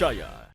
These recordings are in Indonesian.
terpercaya.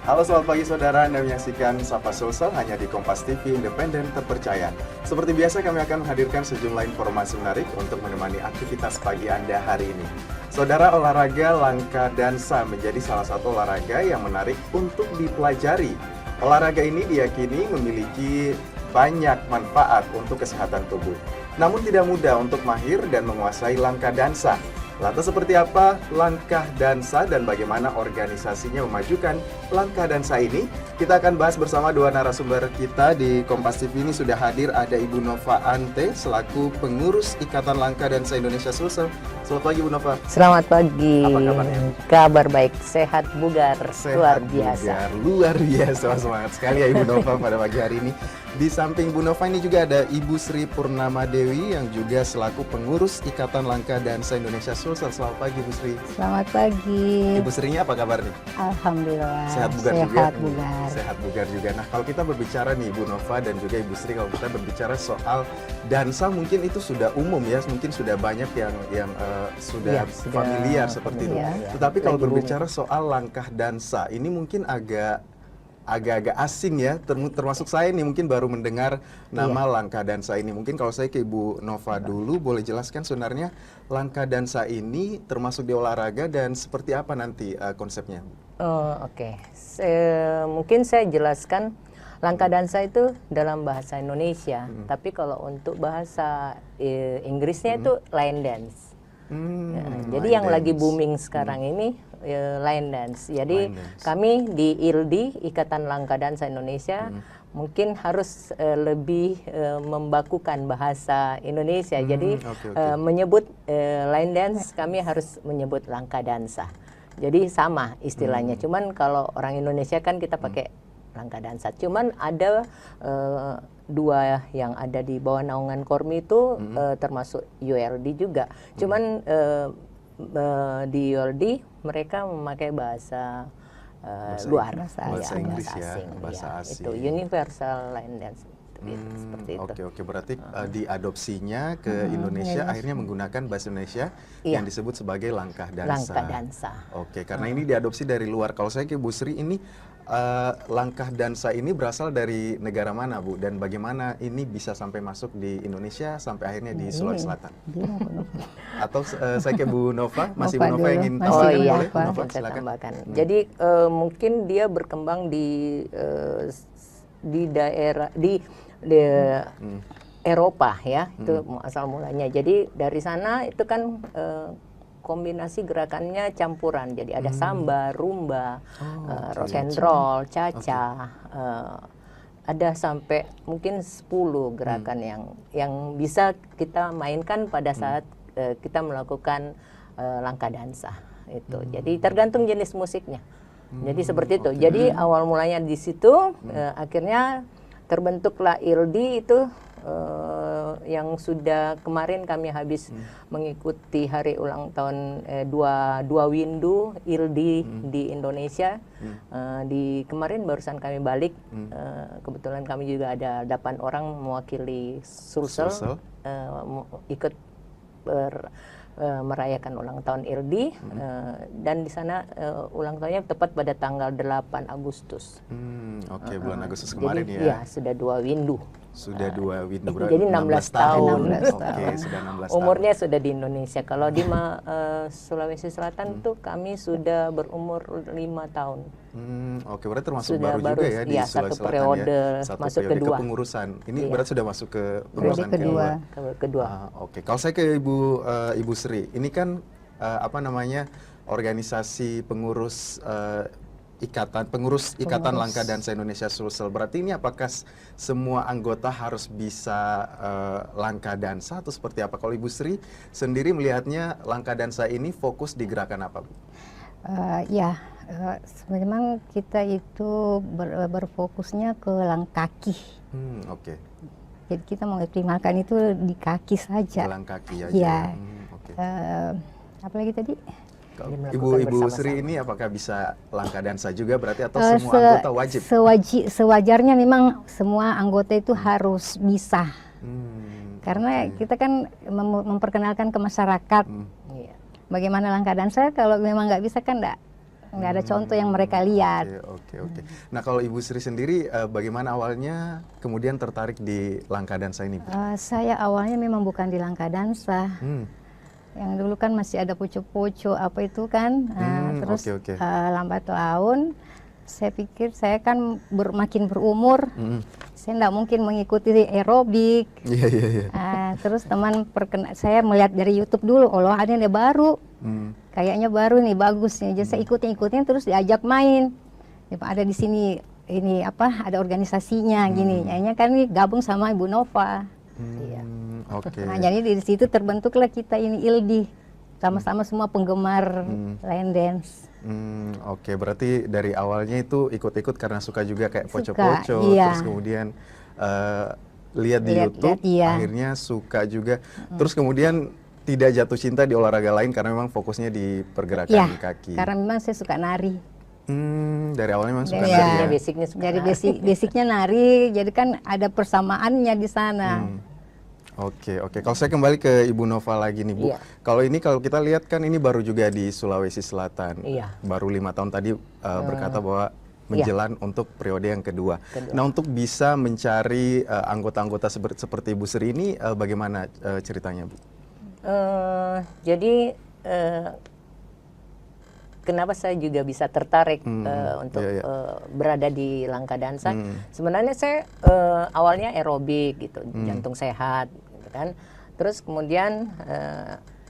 Halo, selamat pagi saudara. Anda menyaksikan Sapa Sulsel hanya di Kompas TV Independen Terpercaya. Seperti biasa kami akan menghadirkan sejumlah informasi menarik untuk menemani aktivitas pagi Anda hari ini. Saudara, olahraga langkah dansa menjadi salah satu olahraga yang menarik untuk dipelajari. Olahraga ini diyakini memiliki banyak manfaat untuk kesehatan tubuh. Namun tidak mudah untuk mahir dan menguasai langkah dansa. Lantas seperti apa langkah dansa dan bagaimana organisasinya memajukan langkah dansa ini? Kita akan bahas bersama dua narasumber kita di Kompas TV. Ini sudah hadir, ada Ibu Nova Ante selaku pengurus Ikatan Langkah Dansa Indonesia Sulsel. Selamat pagi Bu Nova. Selamat pagi. Apa kabarnya? Kabar baik, sehat bugar, luar biasa. Luar biasa, semangat sekali ya Ibu Nova pada pagi hari ini. Di samping Bu Nova ini juga ada Ibu Sri Purnama Dewi yang juga selaku pengurus Ikatan Langkah Dansa Indonesia Sulsel. Selamat pagi Bu Sri. Selamat pagi. Ibu Srinya apa kabar nih? Alhamdulillah. Sehat bugar juga. Sehat bugar. Sehat bugar juga. Nah, kalau kita berbicara nih Ibu Nova dan juga Ibu Sri, kalau kita berbicara soal dansa mungkin itu sudah umum ya, mungkin sudah banyak yang sudah familiar seperti itu. Tetapi kalau berbicara soal langkah dansa, ini mungkin agak-agak asing ya, termasuk saya nih mungkin baru mendengar nama langkah dansa ini. Mungkin kalau saya ke Ibu Nova dulu, boleh jelaskan sebenarnya langkah dansa ini termasuk di olahraga dan seperti apa nanti konsepnya? Oke. Mungkin saya jelaskan langkah dansa itu dalam bahasa Indonesia, tapi kalau untuk bahasa Inggrisnya itu line dance. Jadi yang lagi booming sekarang ini line dance. Jadi kami di ILDI, Ikatan Langkah Dansa Indonesia, mungkin harus lebih membakukan bahasa Indonesia. Jadi menyebut line dance, kami harus menyebut langkah dansa. Jadi sama istilahnya. Cuman kalau orang Indonesia kan kita pakai langkah dansa. Cuman ada dua yang ada di bawah naungan Kormi itu termasuk ULD juga. Cuman di ULD mereka memakai bahasa luar, bahasa Inggris ya, bahasa asing. Itu universal line dance. Seperti itu. Oke, berarti diadopsinya ke Indonesia akhirnya menggunakan bahasa Indonesia yang disebut sebagai langkah dansa. Langkah dansa. Oke, karena ini diadopsi dari luar. Kalau saya ke Bu Sri, ini langkah dansa ini berasal dari negara mana Bu? Dan bagaimana ini bisa sampai masuk di Indonesia sampai akhirnya di Sulawesi Selatan? Atau saya ke Bu Nova, masih Bu Nova yang ingin tambahkan boleh? Bu Nova, silakan. Jadi mungkin dia berkembang di daerah di Eropa ya, itu asal mulanya. Jadi dari sana itu kan kombinasi gerakannya campuran. Jadi ada samba, rumba, rock and roll, cha-cha. Ada sampai mungkin 10 gerakan yang bisa kita mainkan pada saat kita melakukan langkah dansa itu. Jadi tergantung jenis musiknya. Jadi seperti itu. Jadi awal mulanya di situ, akhirnya terbentuklah ILDI itu yang sudah kemarin kami habis mengikuti hari ulang tahun dua windu ILDI di Indonesia. Di kemarin barusan kami balik, kebetulan kami juga ada 8 orang mewakili Sulsel ikut merayakan ulang tahun ILDI dan di sana ulang tahunnya tepat pada tanggal 8 Agustus. Bulan Agustus kemarin. Jadi, ya. Sudah 2 windu. Sudah 2 windu. Jadi 16 tahun. 16 tahun. Sudah 16 Umurnya sudah di Indonesia. Kalau di Sulawesi Selatan tuh kami sudah berumur 5 tahun. Berarti termasuk sudah baru juga ya di Sulawesi Selatan periode, ya. Satu masuk periode kedua. kepengurusan. Ini berarti sudah masuk ke pengurusan kedua. Kalau saya ke Ibu Sri, ini kan organisasi pengurus Ikatan Langkah Dansa Indonesia Sulsel. Berarti ini apakah semua anggota harus bisa langkah dansa atau seperti apa? Kalau Ibu Sri sendiri melihatnya langkah dansa ini fokus di gerakan apa, Bu? Memang kita itu berfokusnya ke langkah kaki. Jadi kita mengoptimalkan itu di kaki saja. Jalan kaki aja. Iya. Oke. Apalagi tadi? Kalau Jadi melakukan Ibu bersama-sama. Sri ini apakah bisa langkah dansa juga berarti atau semua anggota wajib? Sewajarnya memang semua anggota itu harus bisa. Karena oke. kita kan memperkenalkan ke masyarakat. Iya. Bagaimana langkah dansa, kalau memang nggak bisa kan nggak ada contoh yang mereka lihat. Oke. Nah kalau Ibu Sri sendiri bagaimana awalnya kemudian tertarik di langkah dansa ini, Bu? Saya awalnya memang bukan di langkah dansa. Yang dulu kan masih ada poco-poco apa itu kan. Terus oke. lambat laun saya pikir saya kan makin berumur, saya nggak mungkin mengikuti aerobik. Iya. Terus saya melihat dari YouTube dulu, oh ada yang baru. Kayaknya baru nih, bagus nih. Jadi saya ikutin terus diajak main. Ya, Pak, ada di sini ini ada organisasinya gini. Akhirnya kan nih gabung sama Ibu Nova. Iya. Oke. Nah, jadi di situ terbentuklah kita ini ILDI. Sama-sama semua penggemar line dance. Oke, berarti dari awalnya itu ikut-ikut karena suka juga kayak Suka, poco-poco, iya. terus kemudian lihat di YouTube, iya. akhirnya suka juga. Terus kemudian tidak jatuh cinta di olahraga lain karena memang fokusnya di pergerakan Iya, kaki. karena memang saya suka nari. Dari awalnya memang suka Iya. nari ya? Basicnya suka Jadi nari. basicnya nari, jadi kan ada persamaannya di sana. Oke. Kalau saya kembali ke Ibu Nova lagi nih, Bu. Iya. Kalau kita lihat kan ini baru juga di Sulawesi Selatan. Iya. Baru 5 tahun tadi berkata bahwa menjelang untuk periode yang kedua. Nah, untuk bisa mencari anggota-anggota seperti Ibu Sri ini bagaimana ceritanya, Bu? Jadi kenapa saya juga bisa tertarik untuk iya. berada di langkah dansa? Sebenarnya saya awalnya aerobik gitu, jantung sehat, gitu kan. Terus kemudian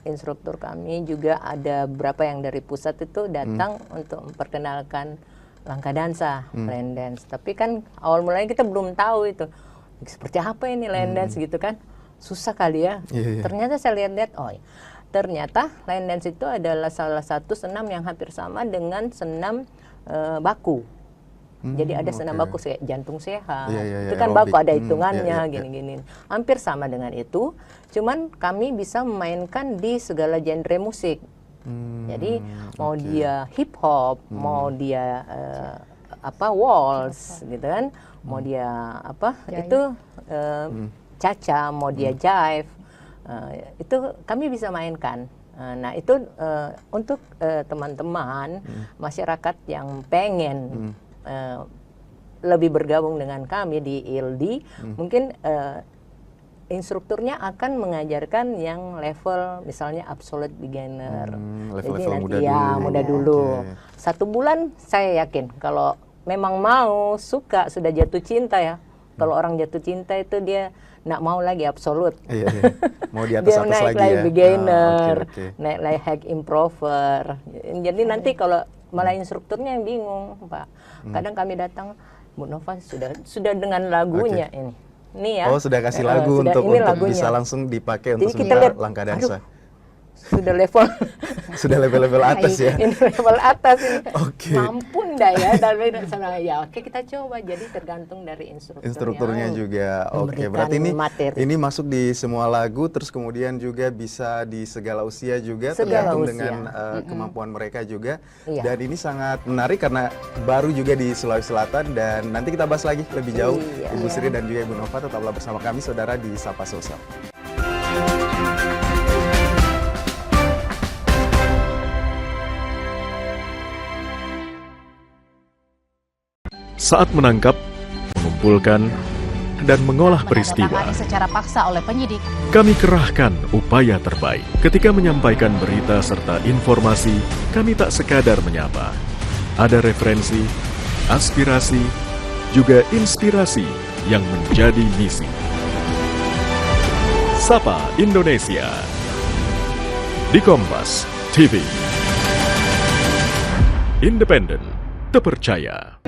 instruktur kami juga ada beberapa yang dari pusat itu datang untuk memperkenalkan langkah dansa, line dance. Tapi kan awal mulanya kita belum tahu itu seperti apa ini line dance gitu kan. Susah kali ya. Iya. Ternyata saya lihat-lihat, ternyata line dance itu adalah salah satu senam yang hampir sama dengan senam baku. Jadi ada senam baku kayak jantung sehat. Iya, Itu kan aerobik. baku ada hitungannya Iya. gini-gini. Hampir sama dengan itu. Cuman kami bisa memainkan di segala genre musik. Jadi mau dia hip hop, mau dia waltz gitu kan, mau dia itu caca, mau dia jive, itu kami bisa mainkan. Nah itu untuk teman-teman masyarakat yang pengen lebih bergabung dengan kami di ILDI, mungkin instrukturnya akan mengajarkan yang level misalnya absolute beginner. Level-level Jadi muda nanti ya dulu. muda dulu. Oke. 1 bulan saya yakin kalau memang mau suka sudah jatuh cinta ya. Kalau orang jatuh cinta itu dia nggak mau lagi absolute. Iya. Mau di Dia atas-atas naik lagi lagi ya? beginner, Oke. naik lagi high improver. Jadi nanti kalau malah instrukturnya yang bingung, Pak. Kadang kami datang, Bu Nova sudah dengan lagunya ini. Ini ya. Oh, sudah kasih lagu sudah, untuk ini lagunya. bisa langsung dipakai Jadi untuk kita sebuah lihat, langkah dansa. Sudah level Sudah level-level atas ya. ini level atas ini. Oke. Mampu enggak ya? Tapi ya oke kita coba. Jadi tergantung dari Instrukturnya juga. Oke, memberikan berarti materi. ini masuk di semua lagu, terus kemudian juga bisa di segala usia juga, Segala tergantung usia. dengan kemampuan mereka juga. Iya. Dan ini sangat menarik karena baru juga di Sulawesi Selatan, dan nanti kita bahas lagi lebih jauh. Iya. Ibu Sri dan juga Ibu Nova tetaplah bersama kami, saudara, di Sapa Sosial. Saat menangkap, mengumpulkan, dan mengolah peristiwa, Menandatangani secara paksa oleh penyidik. kami kerahkan upaya terbaik. Ketika menyampaikan berita serta informasi, kami tak sekadar menyapa. Ada referensi, aspirasi, juga inspirasi yang menjadi misi. Sapa Indonesia di Kompas TV. Independen, terpercaya.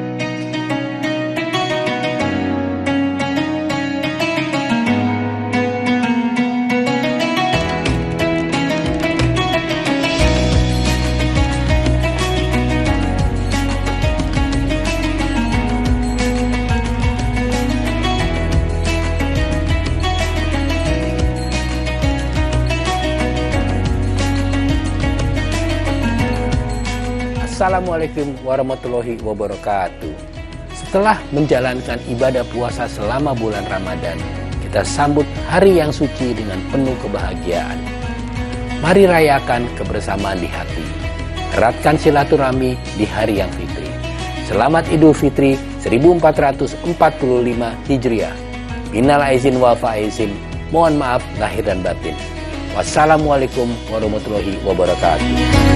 Wassalamualaikum warahmatullahi wabarakatuh. Setelah menjalankan ibadah puasa selama bulan Ramadan, kita sambut hari yang suci dengan penuh kebahagiaan. Mari rayakan kebersamaan di hati. Eratkan silaturahmi di hari yang fitri. Selamat Idul Fitri 1445 Hijriah. Minal aizin wal faizin. Mohon maaf lahir dan batin. Wassalamualaikum warahmatullahi wabarakatuh.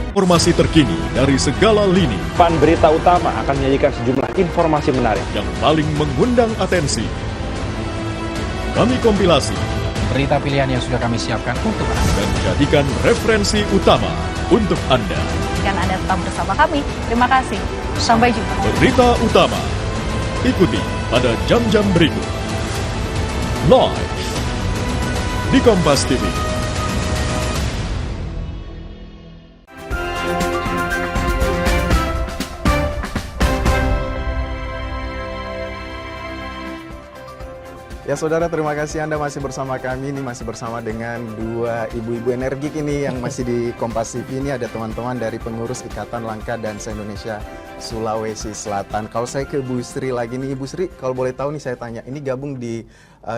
Informasi terkini dari segala lini Pan Berita Utama akan menyajikan sejumlah informasi menarik yang paling mengundang atensi. Kami kompilasi berita pilihan yang sudah kami siapkan untuk Anda dan jadikan referensi utama untuk Anda. Dan Anda tetap bersama kami. Terima kasih. Sampai jumpa. Berita utama ikuti pada jam-jam berikut. Live di Kompas TV. Ya saudara, terima kasih Anda masih bersama kami. Ini masih bersama dengan dua ibu-ibu energik ini yang masih di Kompas TV. Ini ada teman-teman dari pengurus Ikatan Langka Dansa Indonesia Sulawesi Selatan. Kalau saya ke Bu Sri lagi nih, Ibu Sri, kalau boleh tahu nih saya tanya, ini gabung di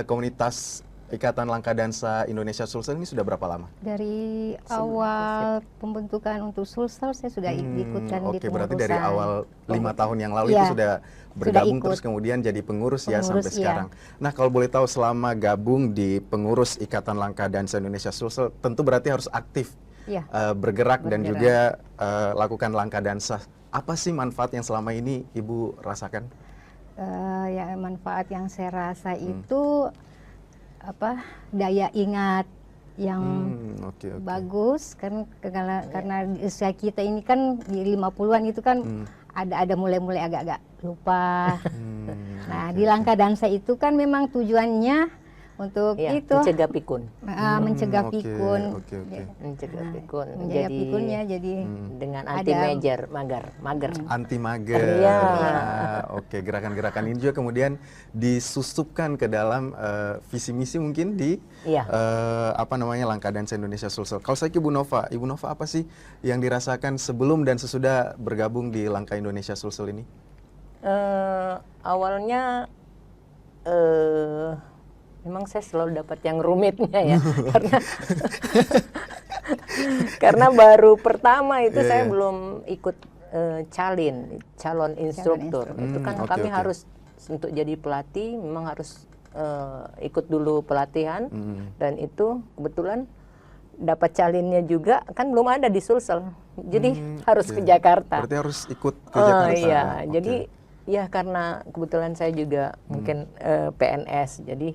komunitas Ikatan Langka Dansa Indonesia Sulsel ini sudah berapa lama? Dari awal pembentukan untuk Sulsel saya sudah ikutkan di Oke, pengurusan. berarti dari awal 5 tahun yang lalu itu sudah bergabung ikut. terus kemudian jadi pengurus ya Pengurus, sampai sekarang. Nah, kalau boleh tahu selama gabung di pengurus Ikatan Langka Dansa Indonesia Sulsel, tentu berarti harus aktif bergerak dan juga lakukan langka dansa. Apa sih manfaat yang selama ini Ibu rasakan? Ya, manfaat yang saya rasa itu daya ingat yang bagus kan, karena usia kita ini kan di 50-an itu kan ada mulai agak-agak lupa. Nah, di langka dansa itu kan memang tujuannya untuk itu mencegah pikun. Mencegah pikun. Mencegah pikun. Menjaga pikunnya jadi dengan anti mager. Anti mager. Oke, gerakan-gerakan ini juga kemudian disusupkan ke dalam visi misi mungkin di Langka Dansa Indonesia Sulsel. Kalau saya ke Ibu Nova apa sih yang dirasakan sebelum dan sesudah bergabung di Langka Indonesia Sulsel ini? Awalnya memang saya selalu dapat yang rumitnya ya, karena baru pertama itu saya belum ikut calon instruktur. Itu kan kami harus untuk jadi pelatih memang harus ikut dulu pelatihan, dan itu kebetulan dapat calinnya juga kan belum ada di Sulsel, jadi harus ke Jakarta. Berarti harus ikut ke Jakarta. Iya, jadi ya karena kebetulan saya juga mungkin PNS, jadi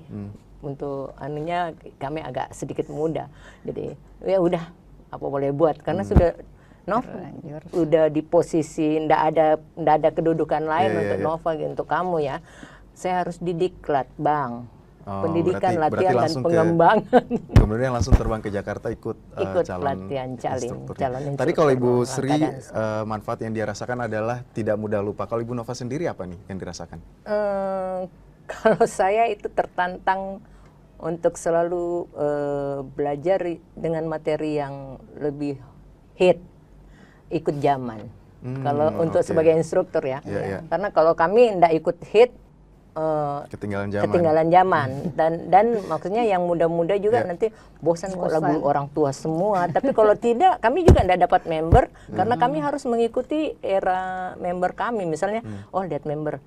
untuk anunya kami agak sedikit muda, jadi ya udah apa boleh buat karena sudah udah di posisi ndak ada kedudukan lain untuk Nova untuk kamu ya, saya harus didiklat Bang. Pendidikan, latihan dan pengembangan. Kemudian langsung terbang ke Jakarta ikut calon instruktur. Tadi kalau Ibu Sri manfaat yang dia rasakan adalah tidak mudah lupa. Kalau Ibu Nova sendiri apa nih yang dirasakan? Kalau saya itu tertantang untuk selalu belajar dengan materi yang lebih hit, ikut zaman. Kalau untuk sebagai instruktur ya, karena kalau kami ndak ikut hit, ketinggalan zaman dan maksudnya yang muda-muda juga nanti bosan kok lagu orang tua semua. Tapi kalau tidak, kami juga tidak dapat member karena kami harus mengikuti era member kami. Misalnya lihat member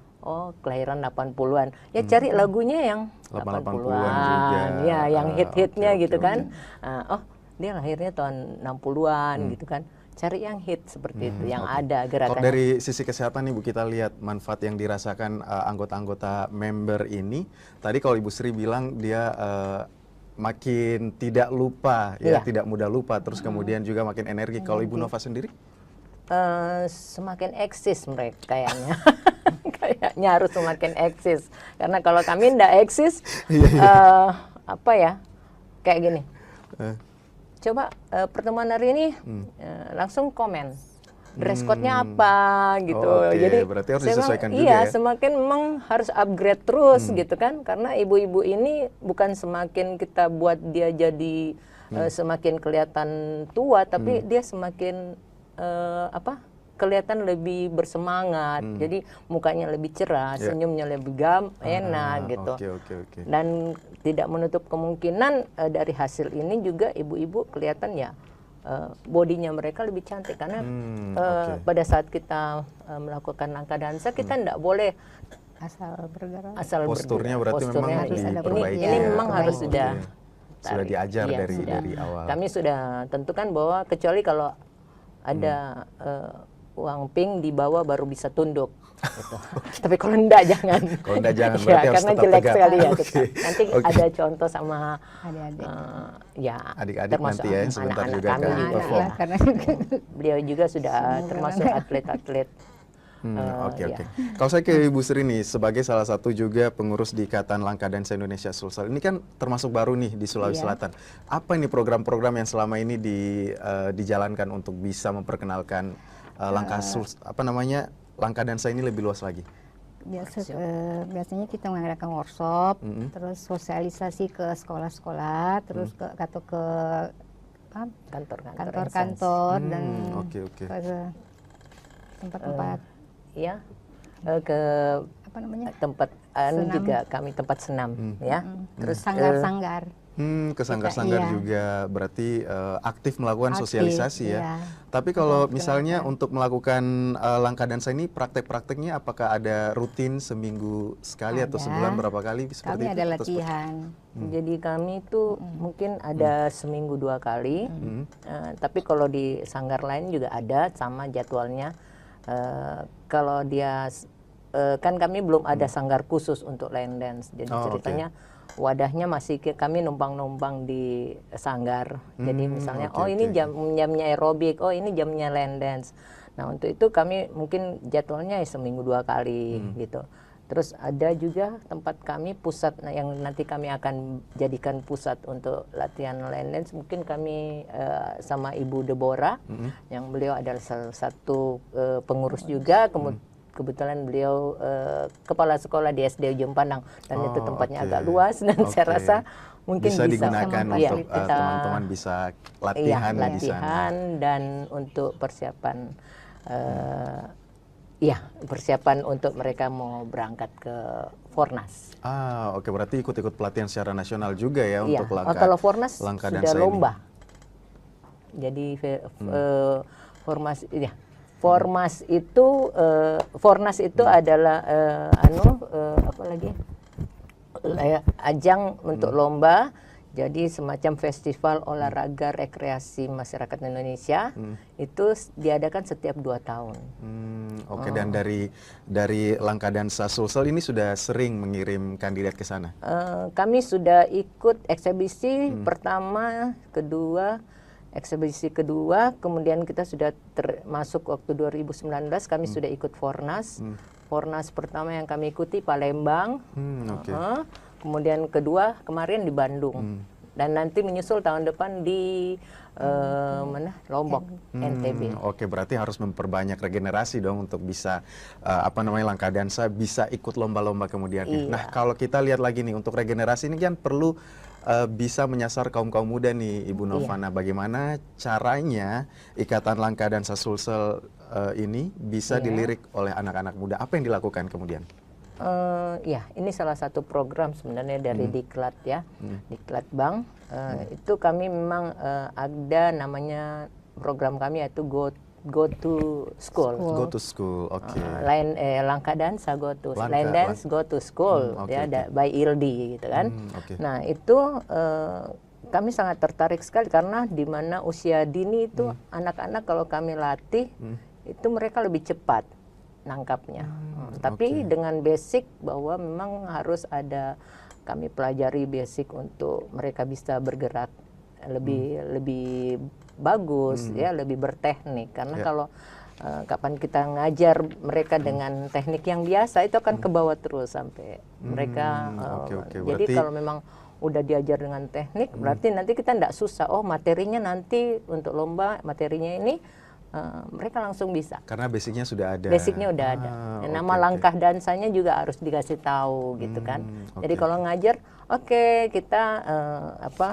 kelahiran 80-an, ya cari lagunya yang 80-an juga, ya yang hit-hitnya gitu kan. Dia lahirnya tahun 60-an gitu kan, cari yang hit seperti itu, yang ada gerakannya. Kalau dari sisi kesehatan nih Bu, kita lihat manfaat yang dirasakan anggota-anggota member ini. Tadi kalau Ibu Sri bilang dia makin tidak lupa, tidak mudah lupa, terus kemudian juga makin energi. Kalau Ibu Nova sendiri? Semakin eksis mereka kayaknya. Kayaknya harus semakin eksis. Karena kalau kami tidak eksis, kayak gini. Coba pertemuan hari ini langsung komen dress code-nya apa gitu. Jadi berarti harus disesuaikan juga ya. Semakin memang harus upgrade terus gitu kan, karena ibu-ibu ini bukan semakin kita buat dia jadi semakin kelihatan tua, tapi dia semakin kelihatan lebih bersemangat. Jadi mukanya lebih cerah, senyumnya lebih enak gitu. Oke. Dan tidak menutup kemungkinan dari hasil ini juga ibu-ibu kelihatan ya bodinya mereka lebih cantik karena pada saat kita melakukan langkah dansa kita tidak boleh Asal bergerak. Posturnya berarti Posturnya memang harus diperbaiki. ini memang harus Oke. sudah Sudah diajar Iya, dari sudah. awal. Kami sudah tentukan bahwa kecuali kalau ada uang pink di bawah baru bisa tunduk. Gitu. Tapi kalau enggak jangan. Kalau enggak jangan, Ya, berarti harus karena tetap jelek tegak. sekali ya. Oke. Nanti Oke. ada contoh sama Adik-adik. ya Adik-adik termasuk nanti ya, sebentar anak-anak juga kami akan juga. perform. Ya. Karena Beliau juga sudah Semua termasuk anak. atlet-atlet. Oke. Ya. Kalau saya ke Ibu Sri nih, sebagai salah satu juga pengurus di Ikatan Langkah Dansa Indonesia Sulsel, ini kan termasuk baru nih di Sulawesi Iya. Selatan. Apa ini program-program yang selama ini dijalankan untuk bisa memperkenalkan langkah langkah dansa ini lebih luas lagi? biasanya kita mengadakan workshop, terus sosialisasi ke sekolah-sekolah, terus ke kantor-kantor dan Oke. ke tempat-tempat Ya, ke apa namanya, tempat Senam. juga kami tempat senam ya. Terus sanggar-sanggar. Ke sanggar-sanggar Iya. juga berarti aktif melakukan Aktif, sosialisasi ya. iya. Tapi kalau misalnya untuk melakukan langkah dansa ini praktek-prakteknya apakah ada rutin seminggu sekali atau Ada. sebulan berapa kali seperti Kami itu? ada Atau seperti- latihan. Jadi kami itu mungkin ada seminggu 2 kali, tapi kalau di sanggar lain juga ada sama jadwalnya. Kalau dia kan kami belum ada sanggar khusus untuk line dance, jadi Oh, ceritanya wadahnya masih kami numpang-numpang di sanggar. Jadi misalnya ini jamnya aerobik, ini jamnya line dance. Nah untuk itu kami mungkin jadwalnya seminggu 2 kali gitu. Terus ada juga tempat kami pusat yang nanti kami akan jadikan pusat untuk latihan line dance. Mungkin kami sama Ibu Deborah, yang beliau adalah salah satu pengurus juga. Kebetulan beliau kepala sekolah di SD Ujung Pandang dan itu tempatnya agak luas dan saya rasa mungkin bisa digunakan iya, untuk kita teman-teman bisa latihan di sana. latihan dan untuk persiapan persiapan untuk mereka mau berangkat ke Fornas. Oke, berarti ikut-ikut pelatihan secara nasional juga ya untuk langkah. Kalau Fornas langkah sudah dansa ini. lomba. Jadi Fornas itu adalah ajang untuk lomba. Jadi semacam festival olahraga rekreasi masyarakat Indonesia itu diadakan setiap 2 tahun. Oke, dan dari Langkah Dansa Sulsel ini sudah sering mengirim kandidat ke sana. Kami sudah ikut eksibisi pertama, eksibisi kedua, kemudian kita sudah masuk waktu 2019 kami sudah ikut Fornas. Fornas pertama yang kami ikuti Palembang. Kemudian kedua kemarin di Bandung. Dan nanti menyusul tahun depan di Lombok, NTB. Oke, berarti harus memperbanyak regenerasi dong untuk bisa Langkah Dansa bisa ikut lomba-lomba kemudian. Iya. Nah, kalau kita lihat lagi nih untuk regenerasi ini kan perlu bisa menyasar kaum-kaum muda nih, Ibu Novana. Bagaimana caranya Ikatan Langkah Dansa Sulsel ini bisa dilirik oleh anak-anak muda? Apa yang dilakukan kemudian? Ini salah satu program sebenarnya dari Diklat ya, Diklat Bank. Itu kami memang ada namanya program kami yaitu Go to School. Go to School, oke. Langkah Dansa Go to Line Dance Go to School by ILDI gitu kan. Nah itu kami sangat tertarik sekali karena di mana usia dini itu anak-anak kalau kami latih itu mereka lebih cepat nangkapnya. Tapi dengan basic bahwa memang harus ada kami pelajari basic untuk mereka bisa bergerak lebih bagus ya, lebih berteknik karena kalau kapan kita ngajar mereka dengan teknik yang biasa itu akan ke bawah terus sampai mereka jadi berarti kalau memang udah diajar dengan teknik berarti nanti kita tidak susah materinya nanti untuk lomba materinya ini mereka langsung bisa. Karena basicnya sudah ada. Basicnya udah ada. Nama langkah dansanya juga harus dikasih tahu gitu kan. Jadi kalau ngajar, Oke, kita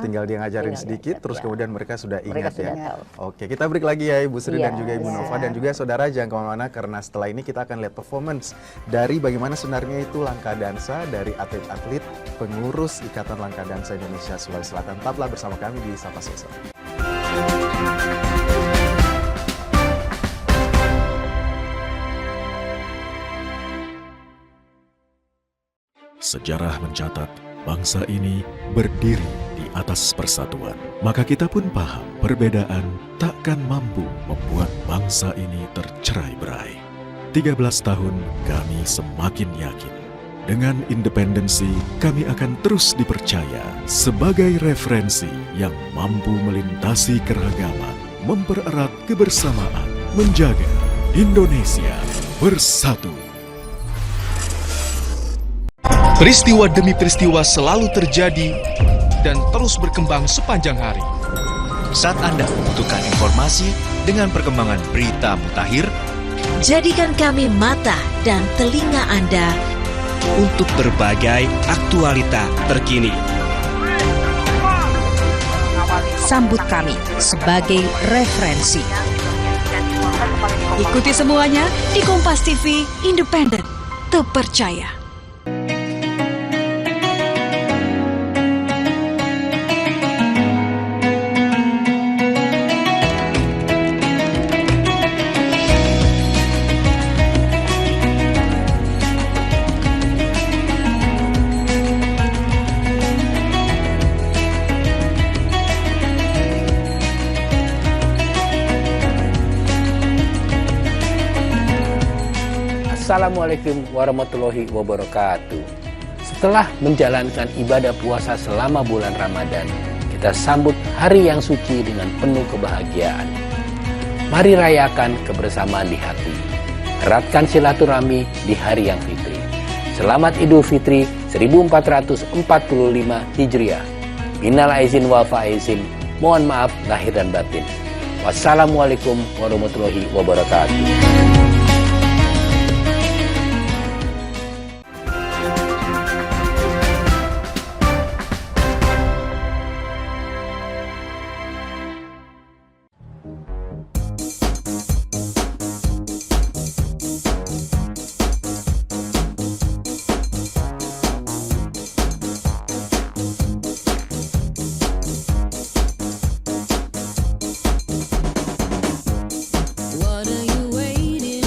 Tinggal dia ngajarin tinggal sedikit, diajar, terus ya. kemudian mereka sudah Mereka ingat sudah ya. tahu. Oke, kita break lagi ya Ibu Sri dan Iya, juga Ibu iya. Nova, dan juga saudara jangan kemana-mana karena setelah ini kita akan lihat performance dari bagaimana sebenarnya itu langkah dansa dari atlet-atlet pengurus Ikatan Langkah Dansa Indonesia Sulawesi Selatan. Tetaplah bersama kami di Sapa Sosial. Sejarah mencatat bangsa ini berdiri di atas persatuan. Maka kita pun paham perbedaan takkan mampu membuat bangsa ini tercerai-berai. 13 tahun kami semakin yakin. Dengan independensi, kami akan terus dipercaya sebagai referensi yang mampu melintasi keragaman, mempererat kebersamaan, menjaga Indonesia bersatu. Peristiwa demi peristiwa selalu terjadi dan terus berkembang sepanjang hari. Saat Anda membutuhkan informasi dengan perkembangan berita mutakhir, jadikan kami mata dan telinga Anda untuk berbagai aktualita terkini. Sambut kami sebagai referensi. Ikuti semuanya di Kompas TV, independen, terpercaya. Assalamualaikum warahmatullahi wabarakatuh. Setelah menjalankan ibadah puasa selama bulan Ramadan, kita sambut hari yang suci dengan penuh kebahagiaan. Mari rayakan kebersamaan di hati. Eratkan silaturahmi di hari yang fitri. Selamat Idul Fitri 1445 Hijriah. Minal aizin wal faizin. Mohon maaf lahir dan batin. Wassalamualaikum warahmatullahi wabarakatuh. What are you waiting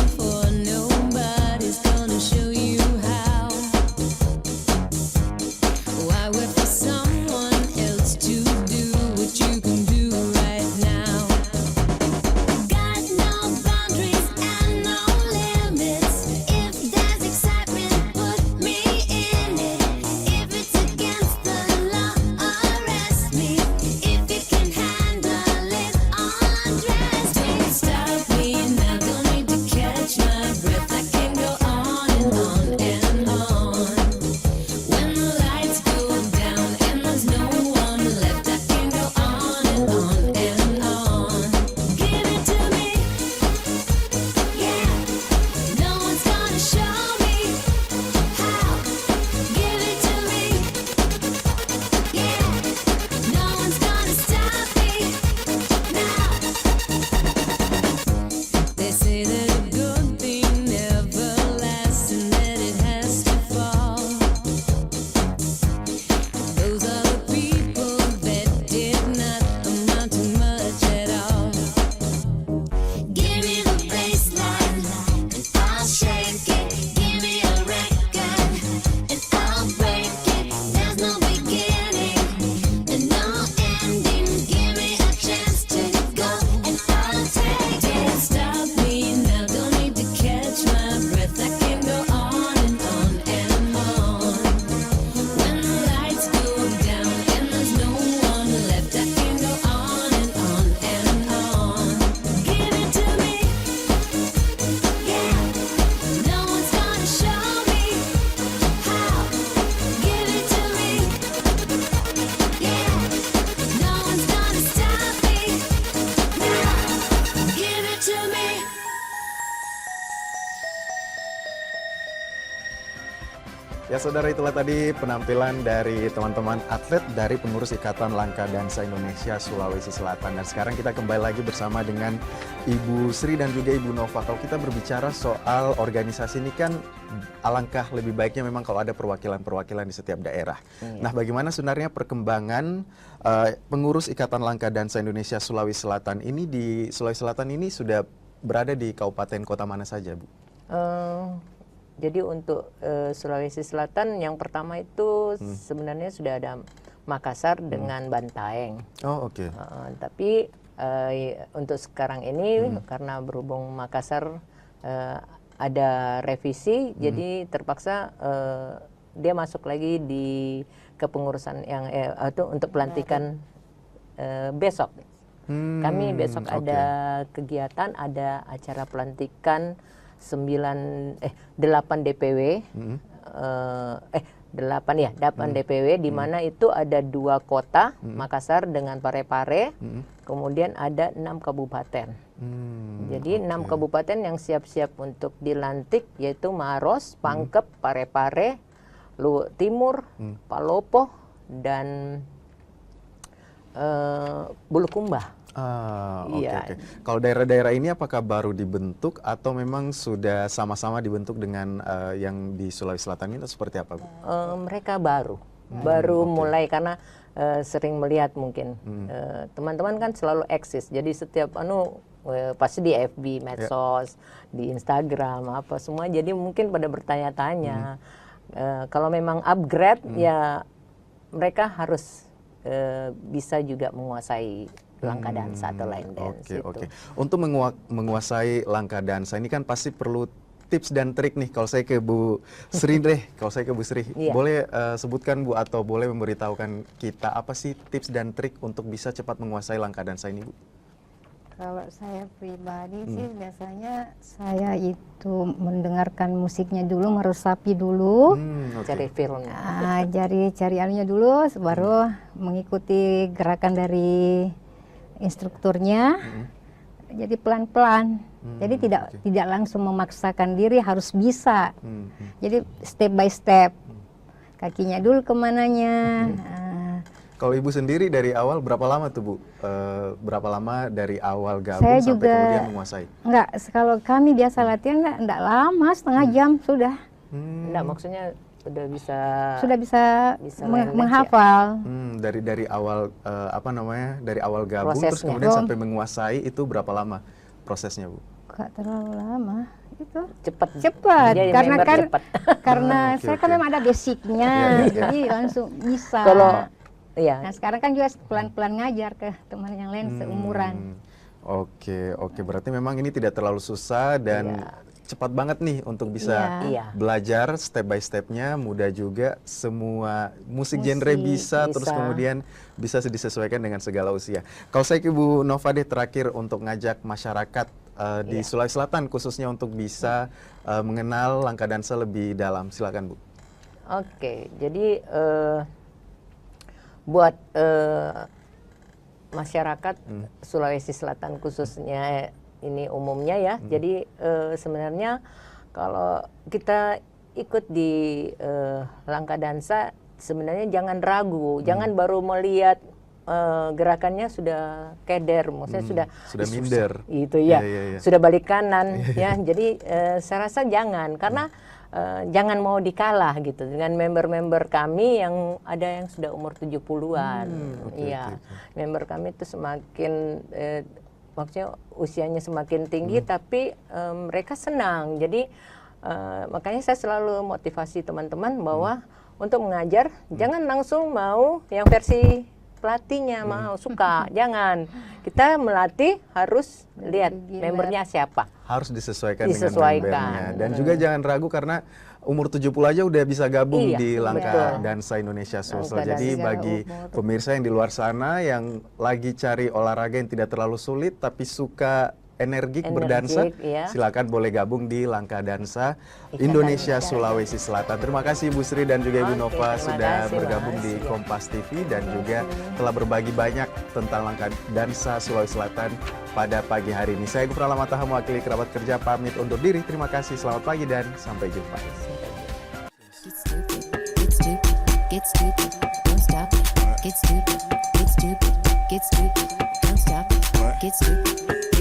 saudara, itulah tadi penampilan dari teman-teman atlet dari pengurus Ikatan Langkah Dansa Indonesia Sulawesi Selatan. Dan sekarang kita kembali lagi bersama dengan Ibu Sri dan juga Ibu Nova. Kalau kita berbicara soal organisasi ini kan alangkah lebih baiknya memang kalau ada perwakilan-perwakilan di setiap daerah. Nah, bagaimana sebenarnya perkembangan pengurus Ikatan Langkah Dansa Indonesia Sulawesi Selatan ini di Sulawesi Selatan ini sudah berada di kabupaten kota mana saja, Bu? Jadi untuk Sulawesi Selatan yang pertama itu sebenarnya sudah ada Makassar dengan Bantaeng. Oh, oke. Tapi untuk sekarang ini karena berhubung Makassar ada revisi, jadi terpaksa dia masuk lagi di kepengurusan yang itu untuk pelantikan besok. Kami besok ada kegiatan, ada acara pelantikan 8 DPW, 8 DPW di mana itu ada 2 kota, Makassar dengan Parepare, kemudian ada 6 kabupaten. Jadi 6 kabupaten yang siap-siap untuk dilantik yaitu Maros, Pangkep, Parepare, Timur, Palopo, dan Bulukumba. Oke. Kalau daerah-daerah ini apakah baru dibentuk atau memang sudah sama-sama dibentuk dengan yang di Sulawesi Selatan ini atau seperti apa, Bu? Mereka baru mulai karena sering melihat mungkin teman-teman kan selalu eksis. Jadi setiap pasti di FB, medsos, di Instagram apa semua. Jadi mungkin pada bertanya-tanya kalau memang upgrade ya mereka harus bisa juga menguasai langkah dansa atau line dance. Oke. Untuk menguasai langkah dansa ini kan pasti perlu tips dan trik nih. Kalau saya ke Bu Sri deh, boleh sebutkan Bu atau boleh memberitahukan kita apa sih tips dan trik untuk bisa cepat menguasai langkah dansa ini, Bu? Kalau saya pribadi sih biasanya saya itu mendengarkan musiknya dulu, meresapi dulu, cari filmnya, cari anunya dulu, baru mengikuti gerakan dari instrukturnya. Jadi pelan-pelan. Jadi tidak langsung memaksakan diri harus bisa. Jadi step by step. Kakinya dulu kemananya. Kalau Ibu sendiri dari awal berapa lama tuh, Bu? Berapa lama dari awal gabung saya sampai juga, kemudian menguasai? Enggak, kalau kami biasa latihan enggak lama, setengah jam sudah. Enggak, maksudnya sudah bisa menghafal. Dari awal dari awal gabung prosesnya. Terus kemudian sampai menguasai itu berapa lama prosesnya, Bu? Enggak terlalu lama. Itu cepat karena saya kan memang ada basicnya, jadi langsung bisa. Nah sekarang kan juga pelan-pelan ngajar ke teman yang lain seumuran. Oke, berarti memang ini tidak terlalu susah dan cepat banget nih untuk bisa belajar step by stepnya, mudah juga, semua musik genre bisa, terus kemudian bisa disesuaikan dengan segala usia. Kalau saya ke Bu Nova deh terakhir untuk ngajak masyarakat di Sulawesi Selatan khususnya untuk bisa mengenal langkah dansa lebih dalam, silakan, Bu. Oke, jadi buat masyarakat Sulawesi Selatan khususnya ini umumnya ya. Jadi sebenarnya kalau kita ikut di langkah dansa sebenarnya jangan ragu, jangan baru melihat gerakannya sudah keder, maksudnya sudah minder. Itu ya. Sudah balik kanan ya. Jadi saya rasa jangan, karena jangan mau dikalah gitu dengan member-member kami yang ada yang sudah umur 70-an. Member kami itu semakin maksudnya usianya semakin tinggi tapi mereka senang. Jadi makanya saya selalu motivasi teman-teman bahwa untuk mengajar jangan langsung mau yang versi pelatihnya mau suka, jangan. Kita melatih harus lihat membernya siapa. Harus disesuaikan dengan membernya. Dan juga jangan ragu karena umur 70 aja udah bisa gabung di Langkah Dansa Indonesia Sulsel. Jadi bagi pemirsa yang di luar sana yang lagi cari olahraga yang tidak terlalu sulit tapi suka energik berdansa, silakan boleh gabung di Langkah Dansa Indonesia Sulawesi Selatan. Terima kasih Ibu Sri dan juga Ibu Nova sudah bergabung di Kompas TV dan juga telah berbagi banyak tentang Langkah Dansa Sulawesi Selatan pada pagi hari ini. Saya Gufran Lamataha mewakili kerabat kerja pamit undur diri. Terima kasih, selamat pagi dan sampai jumpa. get stupid, don't stop, get stupid, get stupid, get stupid, don't stop, get stupid.